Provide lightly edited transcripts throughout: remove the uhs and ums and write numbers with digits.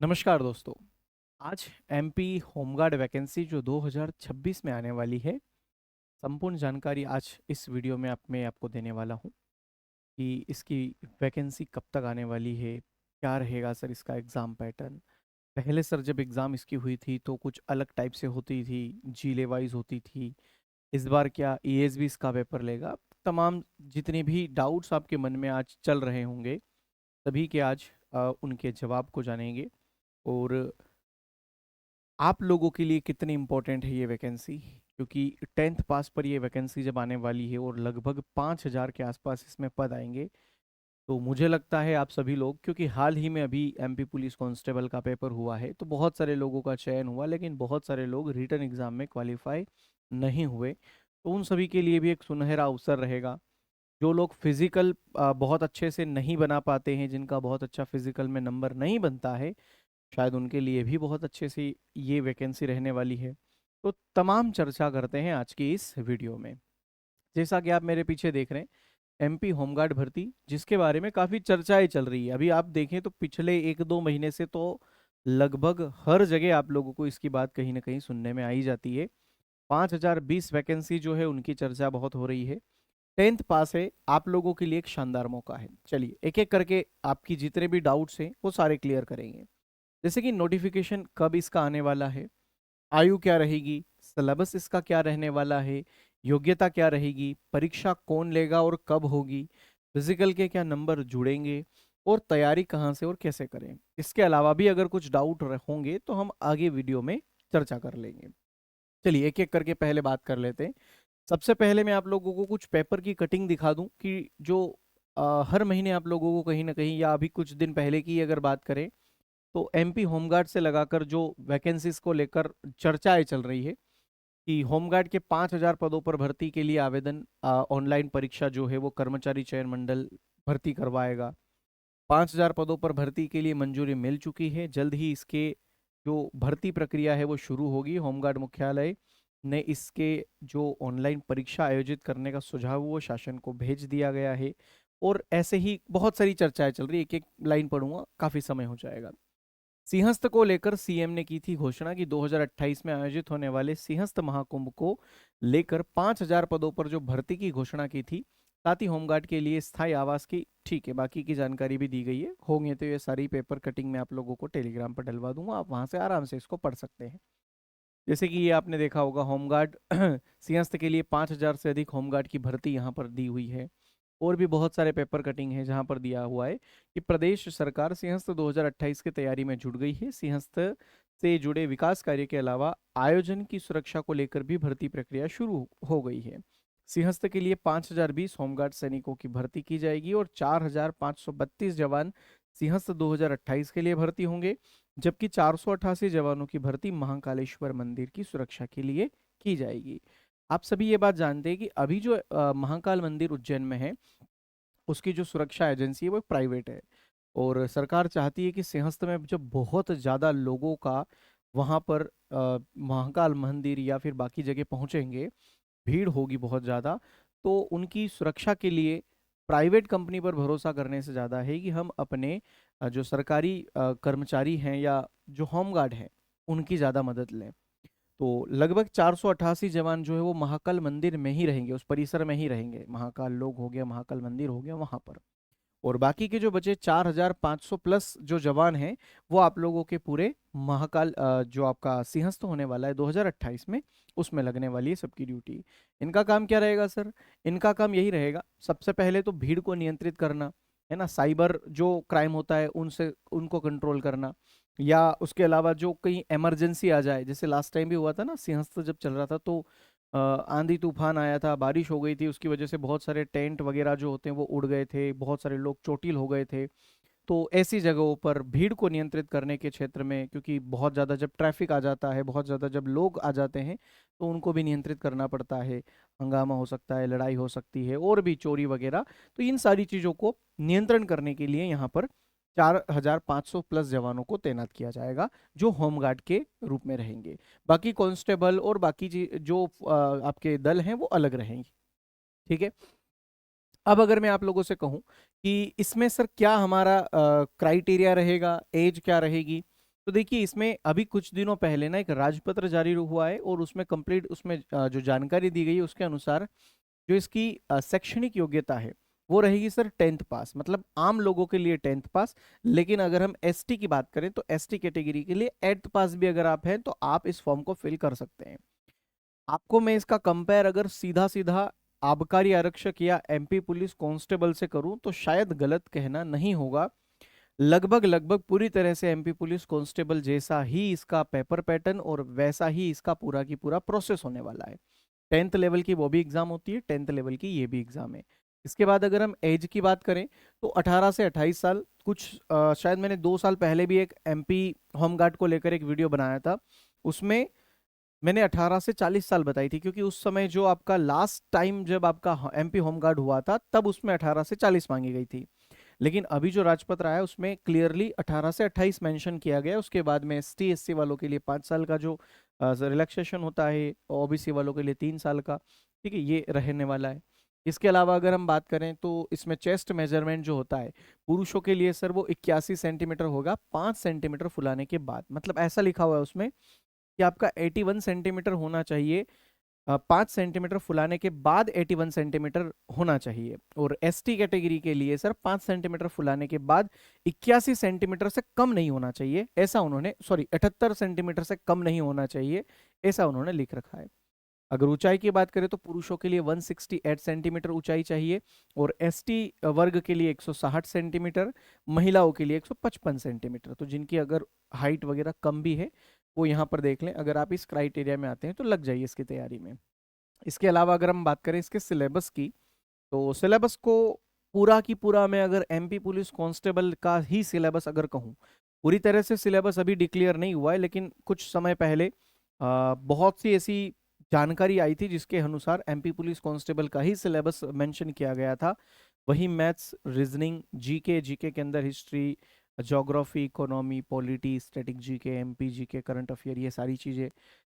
नमस्कार दोस्तों। आज एमपी होमगार्ड वैकेंसी जो 2026 में आने वाली है, संपूर्ण जानकारी आज इस वीडियो में मैं आपको देने वाला हूं कि इसकी वैकेंसी कब तक आने वाली है, क्या रहेगा सर इसका एग्ज़ाम पैटर्न। पहले सर जब एग्ज़ाम इसकी हुई थी तो कुछ अलग टाइप से होती थी, जिले वाइज होती थी। इस बार क्या ईएसबी इसका पेपर लेगा? तमाम जितने भी डाउट्स आपके मन में आज चल रहे होंगे, सभी के आज उनके जवाब को जानेंगे। और आप लोगों के लिए कितनी इम्पोर्टेंट है ये वैकेंसी, क्योंकि 10th पास पर ये वैकेंसी जब आने वाली है और लगभग 5,000 के आसपास इसमें पद आएंगे, तो मुझे लगता है आप सभी लोग, क्योंकि हाल ही में अभी एमपी पुलिस कांस्टेबल का पेपर हुआ है तो बहुत सारे लोगों का चयन हुआ, लेकिन बहुत सारे लोग रिटन एग्जाम में क्वालिफाई नहीं हुए। तो उन सभी के लिए भी एक सुनहरा अवसर रहेगा। जो लोग फिजिकल बहुत अच्छे से नहीं बना पाते हैं, जिनका बहुत अच्छा फिजिकल में नंबर नहीं बनता है, शायद उनके लिए भी बहुत अच्छे से ये वैकेंसी रहने वाली है। तो तमाम चर्चा करते हैं आज की इस वीडियो में। जैसा कि आप मेरे पीछे देख रहे हैं, एमपी होमगार्ड भर्ती, जिसके बारे में काफ़ी चर्चाएं चल रही है। अभी आप देखें तो पिछले 1-2 महीने से तो लगभग हर जगह आप लोगों को इसकी बात कहीं ना कहीं सुनने में आई जाती है। 5,020 वैकेंसी जो है उनकी चर्चा बहुत हो रही है। 10th पास है, आप लोगों के लिए एक शानदार मौका है। चलिए एक एक करके आपकी जितने भी डाउट्स हैं वो सारे क्लियर करेंगे। जैसे कि नोटिफिकेशन कब इसका आने वाला है, आयु क्या रहेगी, सिलेबस इसका क्या रहने वाला है, योग्यता क्या रहेगी, परीक्षा कौन लेगा और कब होगी, फिजिकल के क्या नंबर जुड़ेंगे, और तैयारी कहाँ से और कैसे करें। इसके अलावा भी अगर कुछ डाउट होंगे तो हम आगे वीडियो में चर्चा कर लेंगे। चलिए एक एक करके पहले बात कर लेते हैं। सबसे पहले मैं आप लोगों को कुछ पेपर की कटिंग दिखा दूं कि जो हर महीने आप लोगों को कहीं ना कहीं, या अभी कुछ दिन पहले की अगर बात करें, तो एमपी होमगार्ड से लगाकर जो वैकेंसीज को लेकर चर्चाएं चल रही है कि होमगार्ड के 5,000 पदों पर भर्ती के लिए आवेदन, ऑनलाइन परीक्षा जो है वो कर्मचारी चयन मंडल भर्ती करवाएगा। 5,000 पदों पर भर्ती के लिए मंजूरी मिल चुकी है। जल्द ही इसके जो भर्ती प्रक्रिया है वो शुरू होगी। होमगार्ड मुख्यालय ने इसके जो ऑनलाइन परीक्षा आयोजित करने का सुझाव वो शासन को भेज दिया गया है। और ऐसे ही बहुत सारी चर्चाएं चल रही है, एक एक लाइन पढ़ूंगा, काफी समय हो जाएगा। सिंहस्थ को लेकर सीएम ने की थी घोषणा कि 2028 में आयोजित होने वाले सिंहस्थ महाकुंभ को लेकर 5,000 पदों पर जो भर्ती की घोषणा की थी, साथ ही होमगार्ड के लिए स्थायी आवास की, ठीक है, बाकी की जानकारी भी दी गई है। होंगे तो ये सारी पेपर कटिंग में आप लोगों को टेलीग्राम पर डलवा दूंगा, आप वहां से आराम से इसको पढ़ सकते हैं। जैसे कि ये आपने देखा होगा, होमगार्ड सिंहस्थ के लिए 5,000 से अधिक होमगार्ड की भर्ती यहाँ पर दी हुई है। और भी बहुत सारे पेपर कटिंग है जहां पर दिया हुआ है कि प्रदेश सरकार सिंहस्थ 2028 की तैयारी में जुट गई है। सिंहस्थ से जुड़े विकास कार्य के अलावा आयोजन की सुरक्षा को लेकर भी भर्ती प्रक्रिया शुरू हो गई है। सिंहस्थ के लिए 5,020 होमगार्ड सैनिकों की भर्ती की जाएगी और 4,532 जवान सिंहस्थ 2028 के लिए भर्ती होंगे, जबकि 488 जवानों की भर्ती महाकालेश्वर मंदिर की सुरक्षा के लिए की जाएगी। आप सभी ये बात जानते हैं कि अभी जो महाकाल मंदिर उज्जैन में है, उसकी जो सुरक्षा एजेंसी है वो प्राइवेट है। और सरकार चाहती है कि सिंहस्थ में जब बहुत ज़्यादा लोगों का वहाँ पर महाकाल मंदिर या फिर बाकी जगह पहुँचेंगे, भीड़ होगी बहुत ज़्यादा, तो उनकी सुरक्षा के लिए प्राइवेट कंपनी पर भरोसा करने से ज़्यादा है कि हम अपने जो सरकारी कर्मचारी हैं या जो होमगार्ड हैं उनकी ज़्यादा मदद लें। तो लगभग 488 जवान जो है वो महाकाल मंदिर में ही रहेंगे, उस परिसर में ही रहेंगे। महाकाल लोक हो गया, महाकाल मंदिर हो गया, वहां पर। और बाकी के जो बचे 4,500 प्लस जो जवान हैं, वो आप लोगों के पूरे महाकाल जो आपका सिंहस्थ होने वाला है 2028 में, उसमें लगने वाली है सबकी ड्यूटी। इनका काम क्या रहेगा सर? इनका काम यही रहेगा, सबसे पहले तो भीड़ को नियंत्रित करना, है ना, साइबर जो क्राइम होता है उनसे उनको कंट्रोल करना, या उसके अलावा जो कहीं इमरजेंसी आ जाए, जैसे लास्ट टाइम भी हुआ था ना, सिंहस्थ जब चल रहा था तो आंधी तूफान आया था, बारिश हो गई थी, उसकी वजह से बहुत सारे टेंट वगैरह जो होते हैं वो उड़ गए थे, बहुत सारे लोग चोटिल हो गए थे। तो ऐसी जगहों पर भीड़ को नियंत्रित करने के क्षेत्र में, क्योंकि बहुत ज़्यादा जब ट्रैफिक आ जाता है, बहुत ज़्यादा जब लोग आ जाते हैं, तो उनको भी नियंत्रित करना पड़ता है। हंगामा हो सकता है, लड़ाई हो सकती है, और भी चोरी वगैरह। तो इन सारी चीज़ों को नियंत्रण करने के लिए यहाँ पर 4,500 प्लस जवानों को तैनात किया जाएगा, जो होमगार्ड के रूप में रहेंगे। बाकी कांस्टेबल और बाकी जो आपके दल हैं वो अलग रहेंगे। ठीक है। अब अगर मैं आप लोगों से कहूं कि इसमें सर क्या हमारा क्राइटेरिया रहेगा, एज क्या रहेगी, तो देखिए इसमें अभी कुछ दिनों पहले ना एक राजपत्र जारी हुआ है और उसमें कंप्लीट उसमें जो जानकारी दी गई है उसके अनुसार जो इसकी शैक्षणिक योग्यता है वो रहेगी सर 10th पास, मतलब आम लोगों के लिए 10th पास। लेकिन अगर हम एसटी की बात करें तो एसटी कैटेगरी के लिए 8th पास भी अगर आप हैं तो आप इस फॉर्म को फिल कर सकते हैं। आपको मैं इसका कंपेयर अगर सीधा सीधा आबकारी आरक्षक या एमपी पुलिस कांस्टेबल से करूं तो शायद गलत कहना नहीं होगा। लगभग लगभग पूरी तरह से एमपी पुलिस कांस्टेबल जैसा ही इसका पेपर पैटर्न और वैसा ही इसका पूरा की पूरा प्रोसेस होने वाला है। 10th लेवल की वो भी एग्जाम होती है, 10th लेवल की ये भी एग्जाम है। इसके बाद अगर हम एज की बात करें तो 18 से 28 साल। कुछ शायद मैंने 2 साल पहले भी एक एमपी होमगार्ड को लेकर एक वीडियो बनाया था, उसमें मैंने 18 से 40 साल बताई थी, क्योंकि उस समय जो आपका लास्ट टाइम जब आपका एमपी होमगार्ड हुआ था तब उसमें 18 से 40 मांगी गई थी। लेकिन अभी जो राजपत्र आया उसमें क्लियरली 18 से 28 मेंशन किया गया है। उसके बाद में एसटी एससी वालों के लिए 5 साल का जो रिलैक्सेशन होता है, ओबीसी वालों के लिए 3 साल का, ठीक है, ये रहने वाला है। इसके अलावा अगर हम बात करें तो इसमें चेस्ट मेजरमेंट जो होता है पुरुषों के लिए सर वो 81 सेंटीमीटर होगा 5 सेंटीमीटर फुलाने के बाद। मतलब ऐसा लिखा हुआ है उसमें कि आपका 81 सेंटीमीटर होना चाहिए, 5 सेंटीमीटर फुलाने के बाद 81 सेंटीमीटर होना चाहिए। और एसटी कैटेगरी के लिए सर 5 सेंटीमीटर फुलाने के बाद 81 सेंटीमीटर से कम नहीं होना चाहिए, ऐसा उन्होंने, सॉरी 78 सेंटीमीटर से कम नहीं होना चाहिए, ऐसा उन्होंने लिख रखा है। अगर ऊंचाई की बात करें तो पुरुषों के लिए 168 सेंटीमीटर ऊंचाई चाहिए और एसटी वर्ग के लिए 160 सेंटीमीटर, महिलाओं के लिए 155 सेंटीमीटर। तो जिनकी अगर हाइट वगैरह कम भी है वो यहाँ पर देख लें, अगर आप इस क्राइटेरिया में आते हैं तो लग जाइए इसकी तैयारी में। इसके अलावा अगर हम बात करें इसके सिलेबस की, तो सिलेबस को पूरा की पूरा मैं अगर एमपी पुलिस कांस्टेबल का ही सिलेबस अगर कहूँ, पूरी तरह से सिलेबस अभी डिक्लेयर नहीं हुआ है, लेकिन कुछ समय पहले बहुत सी ऐसी जानकारी आई थी जिसके अनुसार एमपी पुलिस कांस्टेबल का ही सिलेबस मेंशन किया गया था। वही मैथ्स, रीजनिंग, जीके, जीके के अंदर history, geography, economy, polity, static GK, MP GK, current affair, ये सारी चीज़ें।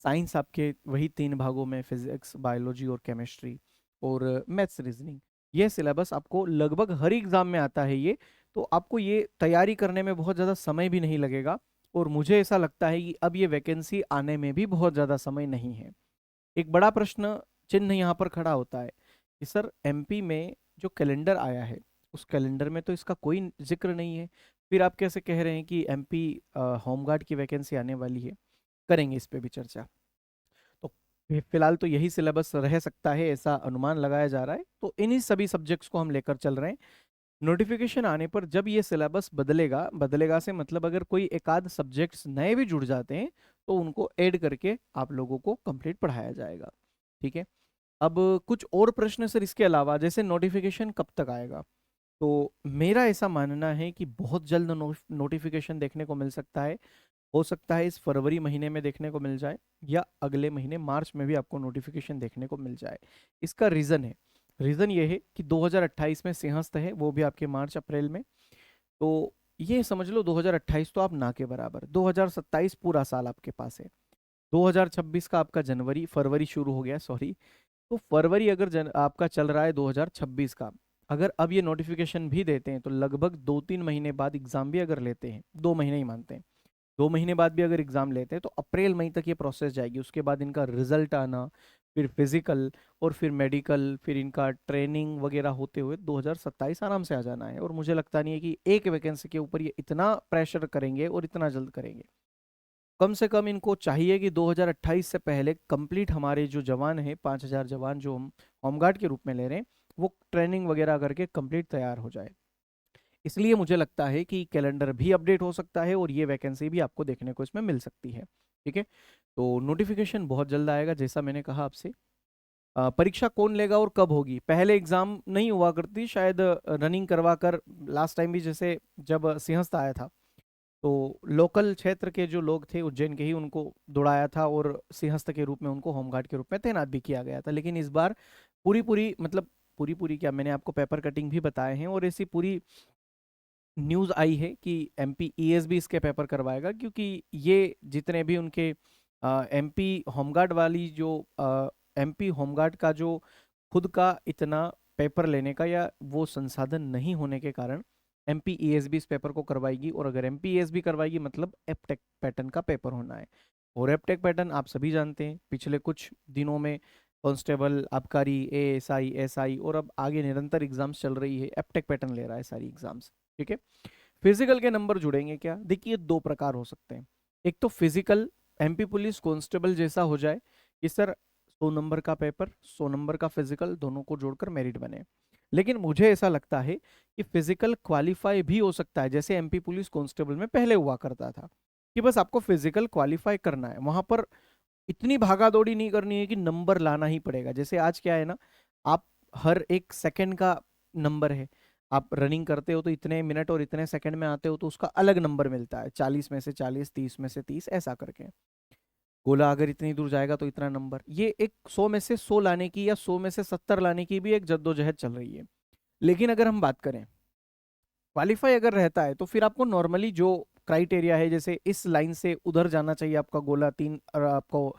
साइंस आपके वही 3 भागों में, फिजिक्स, बायोलॉजी और केमिस्ट्री, और मैथ्स, रीजनिंग। ये सिलेबस आपको लगभग हर एग्जाम में आता है ये, तो आपको ये तैयारी करने में बहुत ज़्यादा समय भी नहीं लगेगा। और मुझे ऐसा लगता है कि अब ये वैकेंसी आने में भी बहुत ज़्यादा समय नहीं है। एक बड़ा प्रश्न चिन्ह यहाँ पर खड़ा होता है कि सर एमपी में जो कैलेंडर आया है उस कैलेंडर में तो इसका कोई जिक्र नहीं है, फिर आप कैसे कह रहे हैं कि एमपी होमगार्ड की वैकेंसी आने वाली है। करेंगे इस पे भी चर्चा। तो फिलहाल तो यही सिलेबस रह सकता है ऐसा अनुमान लगाया जा रहा है, तो इन्हीं सभी सब्जेक्ट्स को हम लेकर चल रहे हैं। नोटिफिकेशन आने पर जब ये सिलेबस बदलेगा, बदलेगा से मतलब अगर कोई एक आध सब्जेक्ट्स नए भी जुड़ जाते हैं तो उनको ऐड करके आप लोगों को कंप्लीट पढ़ाया जाएगा, ठीक है। अब कुछ और प्रश्न सर इसके अलावा, जैसे नोटिफिकेशन कब तक आएगा, तो मेरा ऐसा मानना है कि बहुत जल्द नोटिफिकेशन देखने को मिल सकता है। हो सकता है इस फरवरी महीने में देखने को मिल जाए या अगले महीने मार्च में भी आपको नोटिफिकेशन देखने को मिल जाए। इसका रीज़न है, रीज़न ये है कि 2028 में सिंहस्थ है, वो भी आपके मार्च अप्रैल में। तो ये समझ लो 2028 तो आप ना के बराबर, 2027 पूरा साल आपके पास है, 2026 का आपका जनवरी फरवरी शुरू हो गया, सॉरी। तो फरवरी अगर आपका चल रहा है 2026 का, अगर अब ये नोटिफिकेशन भी देते हैं तो लगभग 2-3 महीने बाद एग्जाम भी अगर लेते हैं, 2 महीने ही मानते हैं, 2 महीने बाद भी अगर एग्जाम लेते हैं तो अप्रैल मई तक ये प्रोसेस जाएगी। उसके बाद इनका रिजल्ट आना, फिर फिजिकल, और फिर मेडिकल, फिर इनका ट्रेनिंग वगैरह होते हुए 2027 आराम से आ जाना है। और मुझे लगता नहीं है कि एक वैकेंसी के ऊपर ये इतना प्रेशर करेंगे और इतना जल्द करेंगे। कम से कम इनको चाहिए कि 2028 से पहले कंप्लीट हमारे जो जवान हैं, 5,000 जवान जो हम होमगार्ड के रूप में ले रहे हैं, वो ट्रेनिंग वगैरह करके कंप्लीट तैयार हो जाए। इसलिए मुझे लगता है कि कैलेंडर भी अपडेट हो सकता है और ये वैकेंसी भी आपको देखने को इसमें मिल सकती है, ठीक है। तो नोटिफिकेशन बहुत जल्द आएगा, जैसा मैंने कहा आपसे। परीक्षा कौन लेगा और कब होगी, पहले एग्जाम नहीं हुआ करती शायद, रनिंग करवा कर, लास्ट टाइम भी जैसे जब सिंहस्थ आया था तो लोकल क्षेत्र के जो लोग थे उज्जैन के ही, उनको दौड़ाया था और सिंहस्थ के रूप में उनको होमगार्ड के रूप में तैनात भी किया गया था। लेकिन इस बार पूरी पूरी, मतलब पूरी पूरी क्या, मैंने आपको पेपर कटिंग भी बताए हैं और ऐसी पूरी न्यूज़ आई है कि एमपी ईएस भी इसके पेपर करवाएगा, क्योंकि ये जितने भी उनके एमपी होमगार्ड वाली जो एमपी होमगार्ड का जो खुद का इतना पेपर लेने का या वो संसाधन नहीं होने के कारण एमपी ईएसबी इस पेपर को करवाएगी, और अगर एमपी ईएसबी करवाएगी मतलब एपटेक पैटर्न का पेपर होना है। और एपटेक पैटर्न आप सभी जानते हैं, पिछले कुछ दिनों में कांस्टेबल, आबकारी, एएसआई, एसआई और अब आगे निरंतर एग्जाम्स चल रही है, एपटेक पैटर्न ले रहा है सारी एग्जाम्स। ठीक है, फिजिकल के नंबर जुड़ेंगे क्या? देखिए, दो प्रकार हो सकते हैं। एक तो फिजिकल एमपी पुलिस कांस्टेबल जैसा हो जाए कि सर 100 नंबर का पेपर, 100 नंबर का फिजिकल, दोनों को जोड़कर मेरिट बने। लेकिन मुझे ऐसा लगता है कि फिजिकल क्वालिफाई भी हो सकता है, जैसे एमपी पुलिस कांस्टेबल में पहले हुआ करता था कि बस आपको फिजिकल क्वालिफाई करना है, वहां पर इतनी भागा दौड़ी नहीं करनी है कि नंबर लाना ही पड़ेगा। जैसे आज क्या है ना, आप हर एक सेकंड का नंबर है, आप रनिंग करते हो तो इतने मिनट और इतने सेकंड में आते हो तो उसका अलग नंबर मिलता है, 40 में से 40, 30 में से 30, ऐसा करके। गोला अगर इतनी दूर जाएगा तो इतना नंबर, ये एक 100 में से 100 लाने की या 100 में से 70 लाने की भी एक जद्दोजहद चल रही है। लेकिन अगर हम बात करें क्वालिफाई अगर रहता है तो फिर आपको नॉर्मली जो क्राइटेरिया है, जैसे इस लाइन से उधर जाना चाहिए आपका गोला, तीन आपको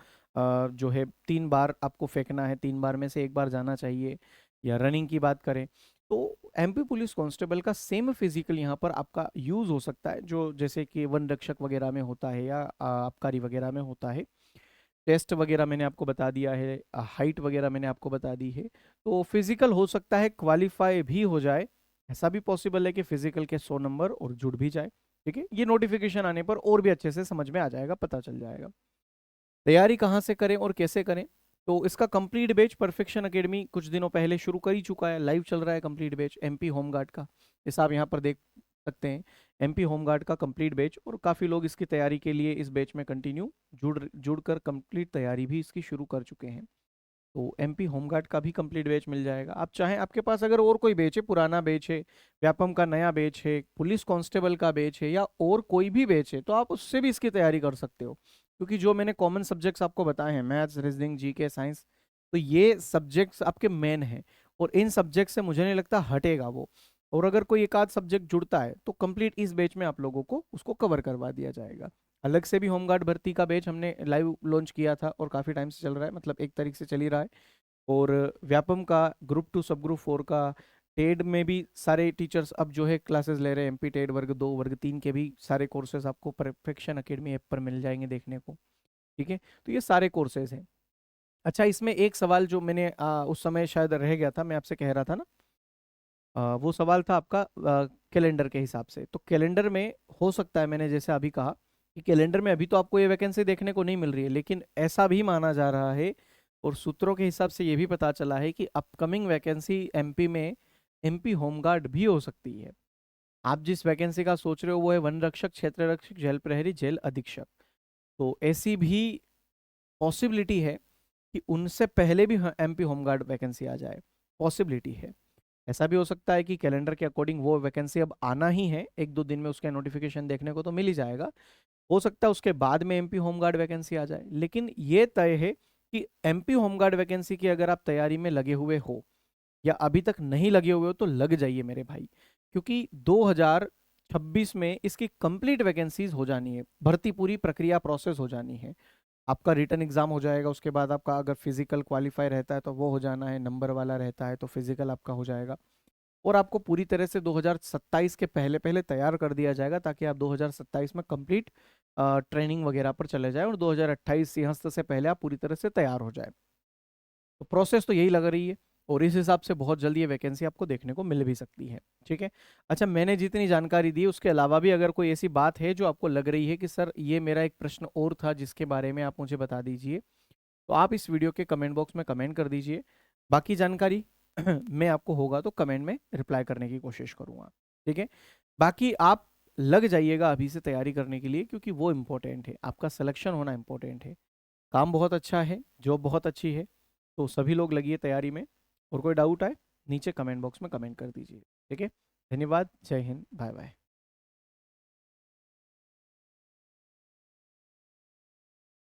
जो है 3 बार आपको फेंकना है, 3 बार में से 1 बार जाना चाहिए। या रनिंग की बात करें तो एमपी पुलिस कांस्टेबल का सेम फिजिकल यहाँ पर आपका यूज हो सकता है, जो जैसे कि वन रक्षक वगैरह में होता है या आबकारी वगैरह में होता है। टेस्ट वगैरह मैंने आपको बता दिया है, हाइट वगैरह मैंने आपको बता दी है। तो फिजिकल हो सकता है क्वालिफाई भी हो जाए, ऐसा भी पॉसिबल है कि फिजिकल के 100 नंबर और जुड़ भी जाए। ठीक है, ये नोटिफिकेशन आने पर और भी अच्छे से समझ में आ जाएगा, पता चल जाएगा। तैयारी कहाँ से करें और कैसे करें? तो इसका कंप्लीट बैच परफेक्शन एकेडमी कुछ दिनों पहले शुरू कर ही चुका है, लाइव चल रहा है कंप्लीट बैच एमपी होमगार्ड का, जैसा आप यहाँ पर देख सकते हैं, एमपी होमगार्ड का कंप्लीट बैच। और काफ़ी लोग इसकी तैयारी के लिए इस बैच में कंटिन्यू जुड़कर कंप्लीट तैयारी भी इसकी शुरू कर चुके हैं। तो एमपी होमगार्ड का भी कंप्लीट बैच मिल जाएगा। आप चाहें, आपके पास अगर और कोई बैच है, पुराना बैच है, व्यापम का नया बैच है, पुलिस कांस्टेबल का बैच है, या और कोई भी बैच है, तो आप उससे भी इसकी तैयारी कर सकते हो। क्योंकि जो मैंने कॉमन सब्जेक्ट्स आपको बताए हैं, मैथ्स, रीजनिंग, जीके, साइंस, तो ये सब्जेक्ट्स आपके मेन हैं, और इन सब्जेक्ट से मुझे नहीं लगता हटेगा वो। और अगर कोई एक आध सब्जेक्ट जुड़ता है तो कंप्लीट इस बैच में आप लोगों को उसको कवर करवा दिया जाएगा। अलग से भी होमगार्ड भर्ती का बैच हमने लाइव लॉन्च किया था और काफ़ी टाइम से चल रहा है, मतलब एक तारीख से चल ही रहा है। और व्यापम का ग्रुप 2 सब ग्रुप 4 का, टेड में भी सारे टीचर्स अब जो है क्लासेस ले रहे हैं, एमपी टेड वर्ग 2 वर्ग 3 के भी सारे कोर्सेज आपको परफेक्शन एकेडमी ऐप पर मिल जाएंगे देखने को। ठीक है, तो ये सारे कोर्सेज हैं। अच्छा, इसमें एक सवाल जो मैंने उस समय शायद रह गया था, मैं आपसे कह रहा था ना, वो सवाल था आपका कैलेंडर के हिसाब से। तो कैलेंडर में हो सकता है, मैंने जैसे अभी कहा कि कैलेंडर में अभी तो आपको ये वैकेंसी देखने को नहीं मिल रही है, लेकिन ऐसा भी माना जा रहा है और सूत्रों के हिसाब से ये भी पता चला है कि अपकमिंग वैकेंसी एमपी में एमपी होमगार्ड भी हो सकती है। आप जिस वैकेंसी का सोच रहे हो वो है वन रक्षक, क्षेत्र रक्षक, जेल प्रहरी, जेल अधीक्षक। तो ऐसी भी पॉसिबिलिटी है कि उनसे पहले भी एमपी होमगार्ड वैकेंसी आ जाए, पॉसिबिलिटी है। ऐसा भी हो सकता है कि कैलेंडर के अकॉर्डिंग वो वैकेंसी अब आना ही है, 1-2 दिन में उसका नोटिफिकेशन देखने को तो मिल ही जाएगा। हो सकता है उसके बाद में एमपी होमगार्ड वैकेंसी आ जाए, लेकिन ये तय है कि एमपी होमगार्ड वैकेंसी की अगर आप तैयारी में लगे हुए हो या अभी तक नहीं लगे हुए हो तो लग जाइए मेरे भाई, क्योंकि 2026 में इसकी कंप्लीट वैकेंसीज हो जानी है, भर्ती पूरी प्रक्रिया प्रोसेस हो जानी है। आपका रिटर्न एग्जाम हो जाएगा, उसके बाद आपका अगर फिजिकल क्वालिफाई रहता है तो वो हो जाना है, नंबर वाला रहता है तो फिजिकल आपका हो जाएगा। और आपको पूरी तरह से 2027 के पहले पहले तैयार कर दिया जाएगा ताकि आप 2027 में कंप्लीट ट्रेनिंग वगैरह पर चले जाएं और 2028 सिंहस्थ से पहले आप पूरी तरह से तैयार हो जाए। तो प्रोसेस तो यही लग रही है, और इस हिसाब से बहुत जल्दी ये वैकेंसी आपको देखने को मिल भी सकती है। ठीक है, अच्छा, मैंने जितनी जानकारी दी उसके अलावा भी अगर कोई ऐसी बात है जो आपको लग रही है कि सर ये मेरा एक प्रश्न और था जिसके बारे में आप मुझे बता दीजिए, तो आप इस वीडियो के कमेंट बॉक्स में कमेंट कर दीजिए। बाकी जानकारी मैं आपको होगा तो कमेंट में रिप्लाई करने की कोशिश करूंगा। ठीक है, बाकी आप लग जाइएगा अभी से तैयारी करने के लिए, क्योंकि वो इम्पोर्टेंट है, आपका सिलेक्शन होना इम्पोर्टेंट है। काम बहुत अच्छा है, जॉब बहुत अच्छी है, तो सभी लोग लगिए तैयारी में। और कोई डाउट आए नीचे कमेंट बॉक्स में कमेंट कर दीजिए। ठीक है, धन्यवाद, जय हिंद, बाय बाय।